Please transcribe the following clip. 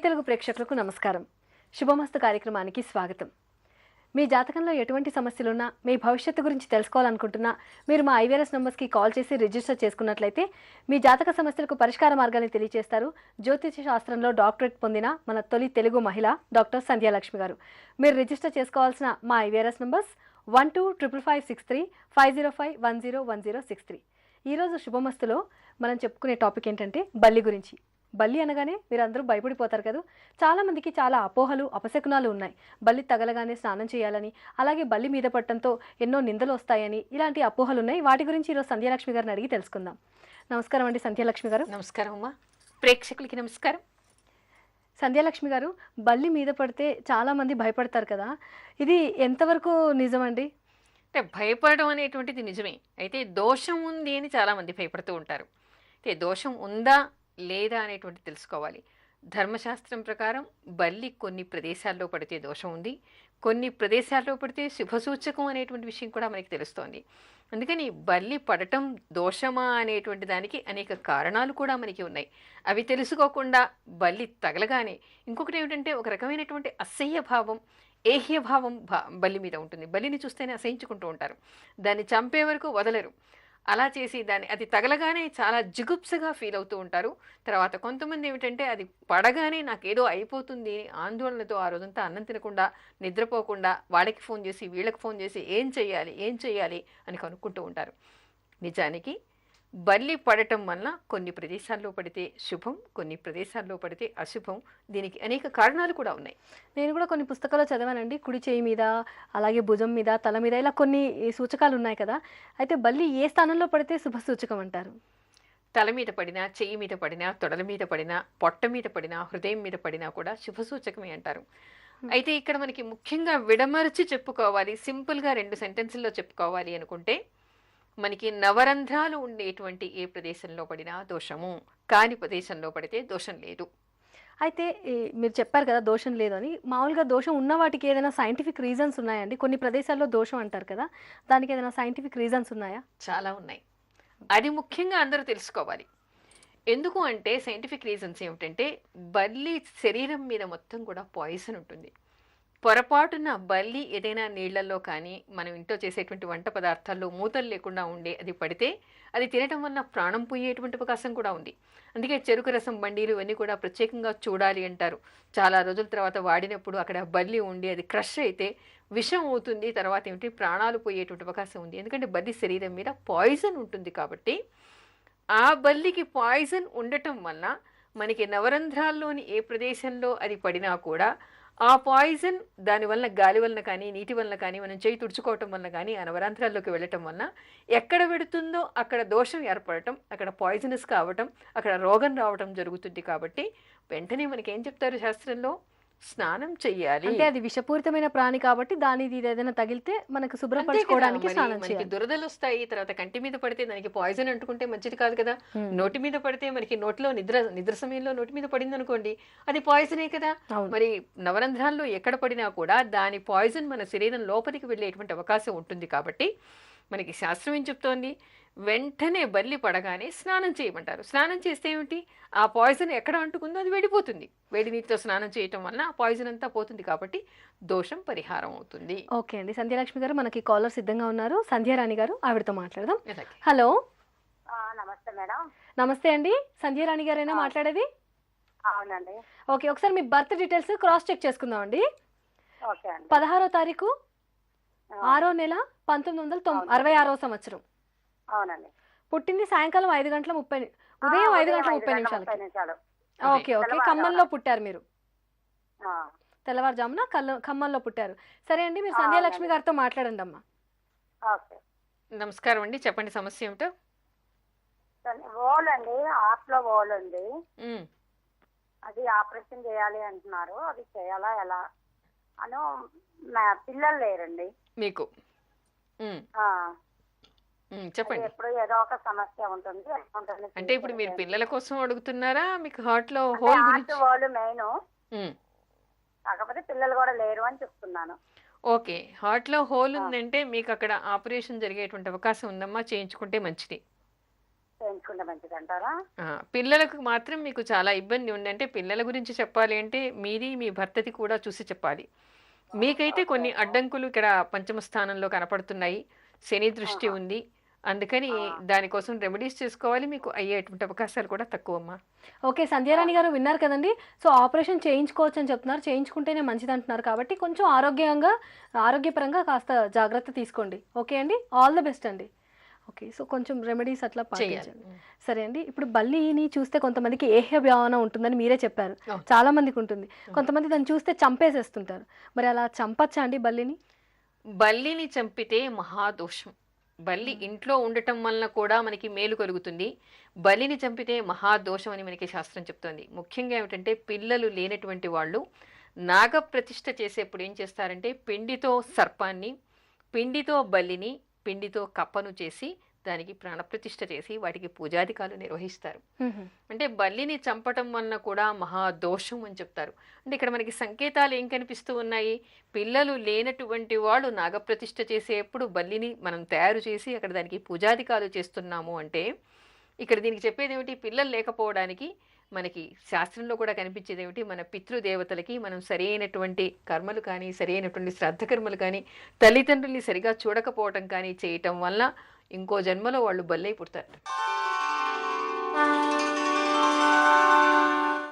తెలుగు ప్రేక్షకులకు నమస్కారం. శుభమస్తు కార్యక్రమానికి స్వాగతం. మీ జాతకంలో ఎటువంటి సమస్యలున్నా, మీ భవిష్యత్తు గురించి తెలుసుకోవాలనుకుంటున్నా, మీరు మా ఐవీఆర్ఎస్ నంబర్స్కి కాల్ చేసి రిజిస్టర్ చేసుకున్నట్లయితే మీ జాతక సమస్యలకు పరిష్కార మార్గాన్ని తెలియజేస్తారు జ్యోతిష శాస్త్రంలో డాక్టరేట్ పొందిన మన తొలి తెలుగు మహిళ డాక్టర్ సంధ్యాలక్ష్మి గారు. మీరు రిజిస్టర్ చేసుకోవాల్సిన మా ఐవీఆర్ఎస్ నంబర్స్ 125553 505101063. ఈరోజు శుభమస్తులో మనం చెప్పుకునే టాపిక్ ఏంటంటే బల్లి గురించి. బల్లి అనగానే మీరందరూ భయపడిపోతారు కదా. చాలామందికి చాలా అపోహలు, అపశకునాలు ఉన్నాయి. బల్లి తగలగానే స్నానం చేయాలని, అలాగే బల్లి మీద పట్టడంతో ఎన్నో నిందలు వస్తాయని, ఇలాంటి అపోహలు ఉన్నాయి. వాటి గురించి ఈరోజు సంధ్యాలక్ష్మి గారిని అడిగి తెలుసుకుందాం. నమస్కారం అండి సంధ్యాలక్ష్మి గారు. నమస్కారం అమ్మా, ప్రేక్షకులకి నమస్కారం. సంధ్యాలక్ష్మి గారు, బల్లి మీద పడితే చాలామంది భయపడతారు కదా, ఇది ఎంతవరకు నిజమండి? అంటే భయపడడం అనేటువంటిది నిజమే, అయితే దోషం ఉంది అని చాలామంది భయపడుతూ ఉంటారు. అయితే దోషం ఉందా లేదా అనేటువంటి తెలుసుకోవాలి. ధర్మశాస్త్రం ప్రకారం బల్లి కొన్ని ప్రదేశాల్లో పడితే దోషం ఉంది, కొన్ని ప్రదేశాల్లో పడితే శుభసూచకం అనేటువంటి విషయం కూడా మనకి తెలుస్తోంది. అందుకని బల్లి పడటం దోషమా అనేటువంటి దానికి అనేక కారణాలు కూడా మనకి ఉన్నాయి. అవి తెలుసుకోకుండా బల్లి తగలగానే ఇంకొకటి ఏమిటంటే ఒక రకమైనటువంటి అసహ్య భావం, ఏహ్యభావం బల్లి మీద ఉంటుంది. బల్లిని చూస్తేనే అసహించుకుంటూ ఉంటారు, దాన్ని చంపే వరకు వదలరు. అలా చేసి అది తగలగానే చాలా జిగుప్సగా ఫీల్ అవుతూ ఉంటారు. తర్వాత కొంతమంది ఏమిటంటే అది పడగానే నాకేదో అయిపోతుంది ఆందోళనతో ఆ రోజంతా అన్నం తినకుండా, నిద్రపోకుండా వాళ్ళకి ఫోన్ చేసి వీళ్ళకి ఫోన్ చేసి ఏం చెయ్యాలి అని కనుక్కుంటూ ఉంటారు. నిజానికి బల్లి పడటం వల్ల కొన్ని ప్రదేశాల్లో పడితే శుభం, కొన్ని ప్రదేశాల్లో పడితే అశుభం. దీనికి అనేక కారణాలు కూడా ఉన్నాయి. నేను కూడా కొన్ని పుస్తకాల్లో చదివానండి. కుడి చేయి మీద, అలాగే భుజం మీద, తల మీద, ఇలా కొన్ని సూచకాలు ఉన్నాయి కదా. అయితే బల్లి ఏ స్థానంలో పడితే శుభ సూచకం అంటారు? తల మీద పడినా, చెయ్యి మీద పడినా, తొడల మీద పడినా, పొట్ట మీద పడినా, హృదయం మీద పడినా కూడా శుభసూచకమే అంటారు. అయితే ఇక్కడ మనకి ముఖ్యంగా విడమర్చి చెప్పుకోవాలి, సింపుల్గా 2 సెంటెన్సుల్లో చెప్పుకోవాలి అనుకుంటే, మనకి నవరంధ్రాలు ఉండేటువంటి ఏ ప్రదేశంలో పడినా దోషము, కాని ప్రదేశంలో పడితే దోషం లేదు. అయితే మీరు చెప్పారు కదా దోషం లేదని. మామూలుగా దోషం ఉన్న వాటికి ఏదైనా సైంటిఫిక్ రీజన్స్ ఉన్నాయండి? కొన్ని ప్రదేశాల్లో దోషం అంటారు కదా, దానికి ఏదైనా సైంటిఫిక్ రీజన్స్ ఉన్నాయా? చాలా ఉన్నాయి. అది ముఖ్యంగా అందరూ తెలుసుకోవాలి. ఎందుకు అంటే సైంటిఫిక్ రీజన్స్ ఏమిటంటే, బల్లి శరీరం మీద మొత్తం కూడా పాయిజన్ ఉంటుంది. పొరపాటున బల్లి ఏదైనా నీళ్లలో కానీ మనం ఇంట్లో చేసేటువంటి వంట పదార్థాల్లో మూతలు లేకుండా ఉండే అది పడితే అది తినటం వల్ల ప్రాణం పోయేటువంటి అవకాశం కూడా ఉంది. అందుకే చెరుకు రసం బండీలు ఇవన్నీ కూడా ప్రత్యేకంగా చూడాలి అంటారు. చాలా రోజుల తర్వాత వాడినప్పుడు అక్కడ బల్లి ఉండి అది క్రష్ అయితే విషం అవుతుంది, తర్వాత ఏమిటి ప్రాణాలు పోయేటువంటి అవకాశం ఉంది. ఎందుకంటే బల్లి శరీరం మీద పాయిజన్ ఉంటుంది కాబట్టి. ఆ బల్లికి పాయిజన్ ఉండటం వల్ల మనకి నవరంధ్రాల్లోని ఏ ప్రదేశంలో అది పడినా కూడా ఆ పాయిజన్ దానివల్ల గాలి వలన కానీ, నీటి వలన కానీ, మనం చేయి తుడుచుకోవటం వల్ల కానీ ఆ నవరంధ్రాల్లోకి వెళ్ళటం వల్ల ఎక్కడ పెడుతుందో అక్కడ దోషం ఏర్పడటం, అక్కడ పాయిజనస్ కావటం, అక్కడ రోగం రావటం జరుగుతుంది. కాబట్టి వెంటనే మనకి ఏం చెప్తారు శాస్త్రంలో, స్నానం చెయ్యాలి. అంటే అది విషపూరితమైన ప్రాణి కాబట్టి దానికి ఏదైనా తగిలితే మనకు శుభ్రపరచుకోవడానికి స్నానం చేయాలి. దురదలు వస్తాయి, తర్వాత కంటి మీద పడితే దానికి పాయిజన్ అంటుకుంటే మంచిది కాదు కదా. నోటి మీద పడితే మనకి నోట్లో నిద్ర సమయంలో నోటి మీద పడింది అనుకోండి, అది పాయిజనే కదా. మరి నవరంధ్రాల్లో ఎక్కడ పడినా కూడా దాని పాయిజన్ మన శరీరం లోపలికి వెళ్ళేటువంటి అవకాశం ఉంటుంది. కాబట్టి మనకి శాస్త్రం ఏం చెప్తోంది, వెంటనే బల్లి పడగానే స్నానం చేయమంటారు. స్నానం చేస్తే ఏమిటి, ఆ పాయిజన్ ఎక్కడ అంటుకుందో అది వెళ్ళిపోతుంది. వేడి నీటితో స్నానం చేయటం వల్ల ఆ పాయిజన్ అంతా పోతుంది. కాబట్టి దోషం పరిహారం అవుతుంది. ఓకే అండి. సంధ్యాలక్ష్మి గారు, మనకి కాలర్ సిద్ధంగా ఉన్నారు. సంధ్యారాణి గారు, ఆవిడతో మాట్లాడదాం. హలో, నమస్తే మేడం. నమస్తే అండి. సంధ్యారాణి గారేనా మాట్లాడేది? అవునండి. ఓకే, ఒకసారి మీ బర్త్ డీటెయిల్స్ క్రాస్ చెక్ చేసుకుందాం అండి. 16వ తారీఖు 6వ నెల 1966వ సంవత్సరం. అవునండి. పుట్టింది సాయంకాలం 5:30 ఉదయం 5:30 ఓకే ఓకే, ఖమ్మంలో పుట్టారు మీరు. తెల్లవారుజామున ఖమ్మంలో పుట్టారు. సరే అండి, మీరు సంధ్యాలక్ష్మి గారితో మాట్లాడండి అమ్మా. నమస్కారం అండి, చెప్పండి సమస్య ఏమిటో. ఓల్ అండి, హార్ట్లో ఓల్ ఉంది, అది ఆపరేషన్ చేయాలి అంటున్నారు. అది చేయాలా ఎలా అను, పిల్లలు లేరండి మీకు. చెప్పండి. ఎప్పుడు ఏదో ఒక సమస్య ఉంటుంది. అంటే ఇప్పుడు మీరు పిల్లల కోసం అడుగుతున్నారా, మీకు హార్ట్ లో హోల్ గురించి? హోల్ మెయిన్, కాకపోతే పిల్లలు కూడా లేరు అని చెప్తున్నాను. ఓకే, హార్ట్ లో హోల్ ఉందంటే మీకు అక్కడ ఆపరేషన్ జరిగేటువంటి అవకాశం ఉందమ్మా, చేయించుకుంటే మంచిది. చేయించుకుంటే మంచిది అంటారా? పిల్లలకు మాత్రం మీకు చాలా ఇబ్బంది ఉంది. అంటే పిల్లల గురించి చెప్పాలి అంటే మీది మీ భర్తది కూడా చూసి చెప్పాలి. మీకైతే ఓకే. కొన్ని అడ్డంకులు ఇక్కడ పంచమ స్థానంలో కనపడుతున్నాయి. శని దృష్టి ఆహా! ఉంది. అందుకని ఆ! దానికోసం రెమెడీస్ చేసుకోవాలి. మీకు అయ్యేటువంటి అవకాశాలు కూడా తక్కువమ్మా. ఓకే. సంధ్యారాణి గారు విన్నారు కదండీ! సో, ఆపరేషన్ చేయించుకోవచ్చని చెప్తున్నారు. చేయించుకుంటేనే మంచిదంటున్నారు కాబట్టి కొంచెం ఆరోగ్యపరంగా కాస్త జాగ్రత్త తీసుకోండి. ఓకే అండి. ఆల్ ది బెస్ట్ అండి. ఓకే. సో, కొంచెం రెమెడీస్ అట్లా చెయ్యాలి. పాటించండి. సరే అండి. ఇప్పుడు బల్లిని చూస్తే కొంతమందికి ఏహ్య భావన ఉంటుందని మీరే చెప్పారు. అవును. చాలా మందికి ఉంటుంది. అవును. కొంతమంది దాన్ని చూస్తే చంపేసేస్తుంటారు. మరి అలా చంపచ్చా అండి బల్లిని? బల్లిని చంపితే మహాదోషం. బల్లి ఇంట్లో ఉండటం వలన కూడా మనకి మేలు కలుగుతుంది. బలిని చంపితే మహాదోషం అని మనకి శాస్త్రం చెప్తోంది. ముఖ్యంగా ఏమిటంటే పిల్లలు లేనటువంటి వాళ్ళు నాగప్రతిష్ఠ చేసేప్పుడు ఏం చేస్తారంటే పిండితో సర్పాన్ని, పిండితో బల్లిని, పిండితో కప్పను చేసి దానికి ప్రాణప్రతిష్ఠ చేసి వాటికి పూజాధికాలు నిర్వహిస్తారు. హుహు. అంటే బల్లిని చంపటం వలన కూడా మహాదోషం అని చెప్తారు. అంటే ఇక్కడ మనకి సంకేతాలు ఏం కనిపిస్తూ ఉన్నాయి? పిల్లలు లేనటువంటి వాళ్ళు నాగప్రతిష్ఠ చేసేప్పుడు బల్లిని మనం తయారు చేసి అక్కడ దానికి పూజాధికాలు చేస్తున్నాము అంటే ఇక్కడ దీనికి చెప్పేది ఏమిటి? పిల్లలు లేకపోవడానికి మనకి శాస్త్రంలో కూడా కనిపించేది ఏమిటి? మన పితృదేవతలకి మనం సరైనటువంటి కర్మలు కానీ, సరైనటువంటి శ్రాద్ధ కర్మలు కానీ, తల్లిదండ్రుల్ని సరిగా చూడకపోవటం కానీ చేయటం వల్ల ఇంకో జన్మలో వాళ్ళు బల్లై పుడతారు.